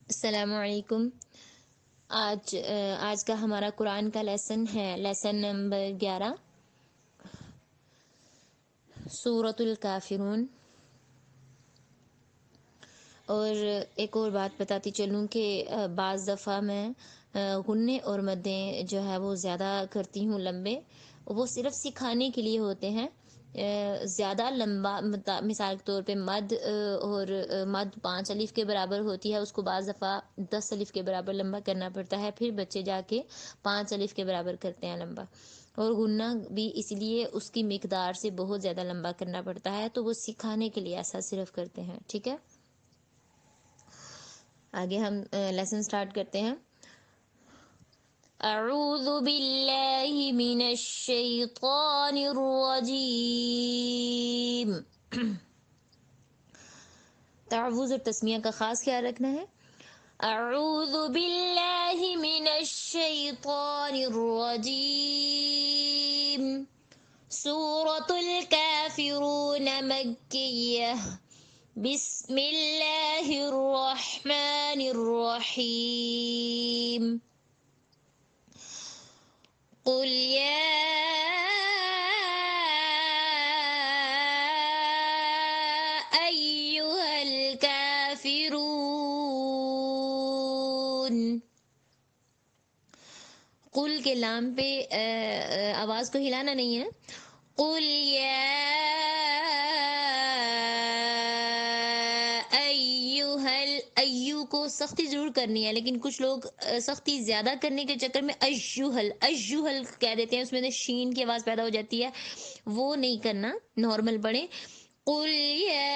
السلام علیکم۔ آج کا ہمارا قرآن کا لیسن ہے لیسن نمبر 11، سورۃ الکافرون۔ اور ایک اور بات بتاتی چلوں کہ بعض دفعہ میں غنّے اور مدیں جو ہے وہ زیادہ کرتی ہوں لمبے، وہ صرف سکھانے کے لیے ہوتے ہیں۔ زیادہ لمبا مثال کے طور پہ مد اور مد 5 الف کے برابر ہوتی ہے، اس کو بعض دفعہ 10 الف کے برابر لمبا کرنا پڑتا ہے، پھر بچے جا کے 5 الف کے برابر کرتے ہیں لمبا۔ اور غنّہ بھی اس لیے اس کی مقدار سے بہت زیادہ لمبا کرنا پڑتا ہے، تو وہ سکھانے کے لیے ایسا صرف کرتے ہیں، ٹھیک ہے۔ آگے ہم لیسن سٹارٹ کرتے ہیں۔ اعوذ باللہ من الشیطان الرجیم۔ تعوذ اور تسمیہ کا خاص خیال رکھنا ہے۔ اعوذ باللہ من الشیطان الرجیم۔ سورۃ الکافرون مکیہ۔ بسم اللہ الرحمن الرحیم۔ قل یا ایہا الکافرون۔ قل کے لام پہ آواز کو ہلانا نہیں ہے۔ قل یا ایو کو سختی ضرور کرنی ہے، لیکن کچھ لوگ سختی زیادہ کرنے کے چکر میں ایہل کہہ دیتے ہیں، اس میں سے شین کی آواز پیدا ہو جاتی ہے، وہ نہیں کرنا، نارمل پڑھیں۔ قل یا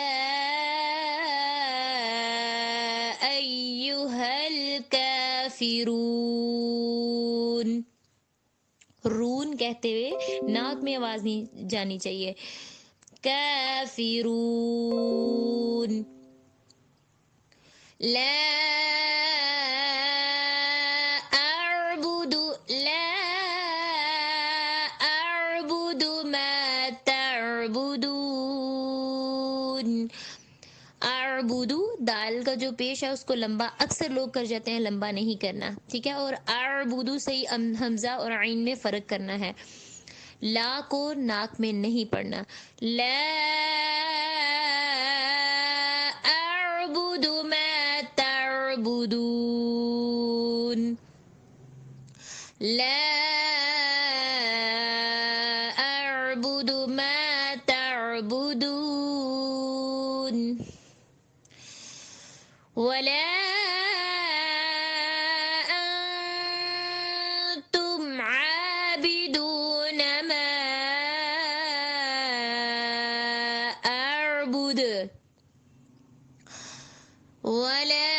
ایہا الکافرون۔ رون کہتے ہوئے ناک میں آواز نہیں جانی چاہیے۔ کافرون۔ لا اعبد ما تعبدون۔ اعبدو دال کا جو پیش ہے اس کو لمبا اکثر لوگ کر جاتے ہیں، لمبا نہیں کرنا، ٹھیک ہے۔ اور اعبدو صحیح حمزہ اور عین میں فرق کرنا ہے، لا کو ناک میں نہیں پڑھنا۔ لا اعبد ما تعبدون۔ لا اعبد ما تعبدون ولا انتم عابدون ما اعبد ولا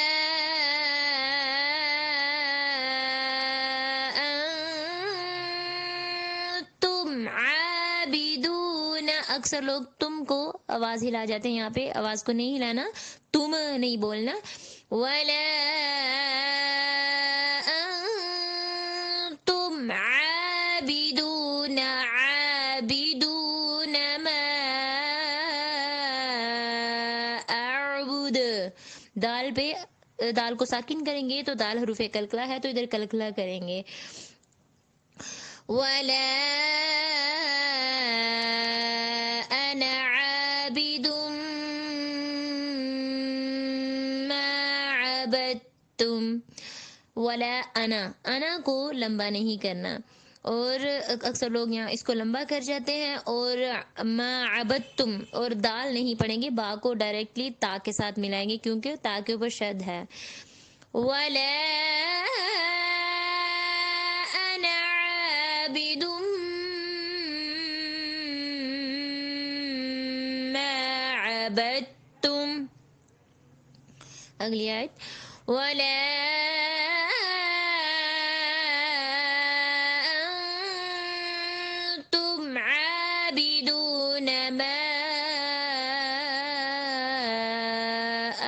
انتم عابدون۔ اکثر لوگ تم کو آواز ہلا جاتے ہیں، یہاں پہ آواز کو نہیں ہلانا، تم نہیں بولنا۔ ولا انتم عابدون ما اعبد۔ دال پہ دال کو ساکن کریں گے تو دال حروف کلکلا ہے، تو ادھر کلکلا کریں گے۔ ولا انا عابد ما عبدتم۔ ولا انا کو لمبا نہیں کرنا، اور اکثر لوگ یہاں اس کو لمبا کر جاتے ہیں۔ اور ما عبدتم اور دال نہیں پڑھیں گے، با کو ڈائریکٹلی تا کے ساتھ ملائیں گے کیونکہ تا کے اوپر شد ہے۔ ولا انا عابد ما عبدتم۔ اگلی آیت۔ ولا انتم عابدون ما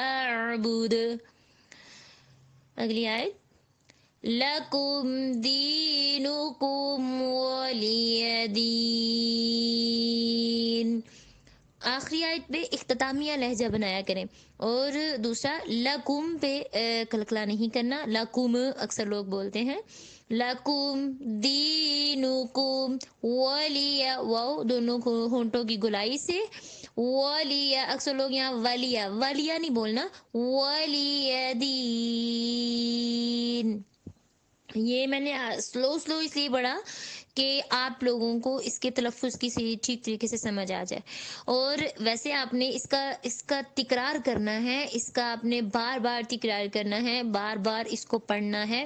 اعبد۔ اگلی آیت۔ لکم دینکم ولی دین۔ آخری آیت پہ اختتامیہ لہجہ بنایا کریں. اور دوسرا لکم پہ کلکلا نہیں کرنا. لکم اکثر لوگ بولتے ہیں. لکم دینکم ولی واو دونوں کو ہونٹوں کی گلائی سے. ولی اکثر لوگ یہاں ولیہ نہیں بولنا. ولی دین. یہ میں نے سلو اس لیے پڑھا کہ آپ لوگوں کو اس کے تلفظ کی صحیح ٹھیک طریقے سے سمجھ آ جائے. اور ویسے آپ نے اس کا تکرار کرنا ہے. اس کا آپ نے بار بار تکرار کرنا ہے. بار بار اس کو پڑھنا ہے.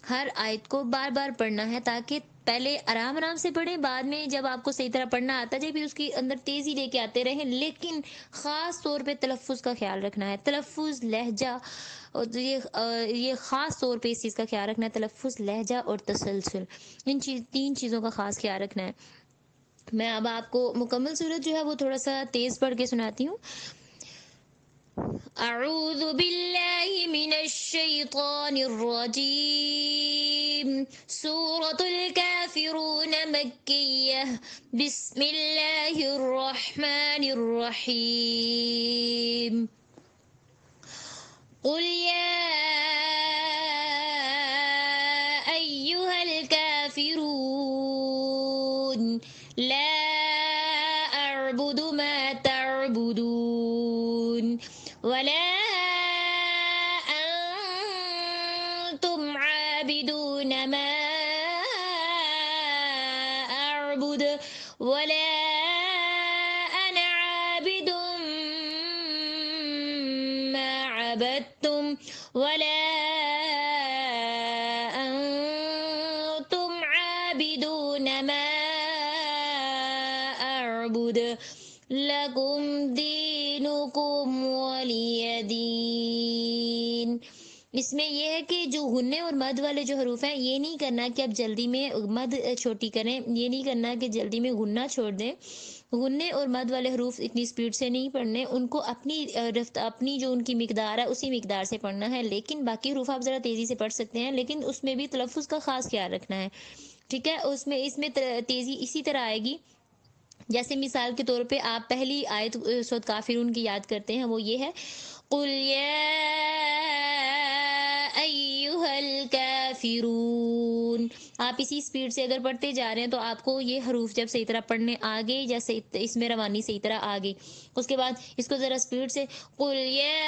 ہر آیت کو بار بار پڑھنا ہے تاکہ پہلے آرام سے پڑھیں. بعد میں جب آپ کو صحیح طرح پڑھنا آتا جائے پھر اس کے اندر تیزی لے کے آتے رہیں. لیکن خاص طور پہ تلفظ کا خیال رکھنا ہے. تلفظ لہجہ اور یہ خاص طور پہ اس چیز کا خیال رکھنا ہے. تلفظ لہجہ اور تسلسل ان تین چیزوں کا خاص خیال رکھنا ہے. میں اب آپ کو مکمل صورت جو ہے وہ تھوڑا سا تیز پڑھ کے سناتی ہوں. اعوذ باللہ من الشیطان الرجیم. سورة الکافرون مکیہ. بسم اللہ الرحمن الرحیم. قل یا ایہا الکافرون لا اعبد ما تعبدون ولا انتم عابدون ما اعبد ولا انا عابد ما عبدتم ولا انتم عابدون ما اعبد لکم دینکم ولی دین. اس میں یہ ہے کہ جو غنے اور مد والے جو حروف ہیں یہ نہیں کرنا کہ آپ جلدی میں مد چھوٹی کریں. یہ نہیں کرنا کہ جلدی میں غنہ چھوڑ دیں. غنے اور مد والے حروف اتنی سپیڈ سے نہیں پڑھنے. ان کو اپنی جو ان کی مقدار ہے اسی مقدار سے پڑھنا ہے. لیکن باقی حروف آپ ذرا تیزی سے پڑھ سکتے ہیں لیکن اس میں بھی تلفظ کا خاص خیال رکھنا ہے. ٹھیک ہے. اس میں تیزی اسی طرح آئے گی جیسے مثال کے طور پہ آپ پہلی آیت سورۃ کافرون کی یاد کرتے ہیں. وہ یہ ہے قل یا ایہا الکافرون. آپ اسی سپیڈ سے اگر پڑھتے جا رہے ہیں تو آپ کو یہ حروف جب صحیح طرح پڑھنے آگے جیسے اس میں روانی صحیح طرح آگے. اس کے بعد اس کو ذرا سپیڈ سے قل یا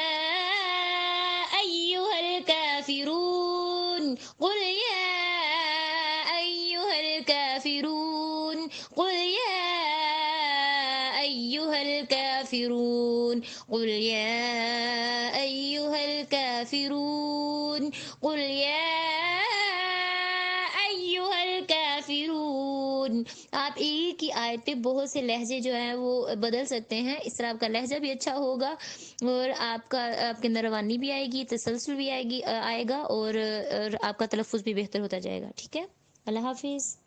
ایہا الکافرون. قل یا ایہا الکافرون. قل یا ایہا الکافرون. قل یا ایہا الکافرون. قل یا ایہا الکافرون. آپ ایک ہی آیت پہ بہت سے لہجے جو ہیں وہ بدل سکتے ہیں. اس طرح آپ کا لہجہ بھی اچھا ہوگا اور آپ کے اندر روانی بھی آئے گی, تسلسل بھی آئے گا اور آپ کا تلفظ بھی بہتر ہوتا جائے گا. ٹھیک ہے. اللہ حافظ.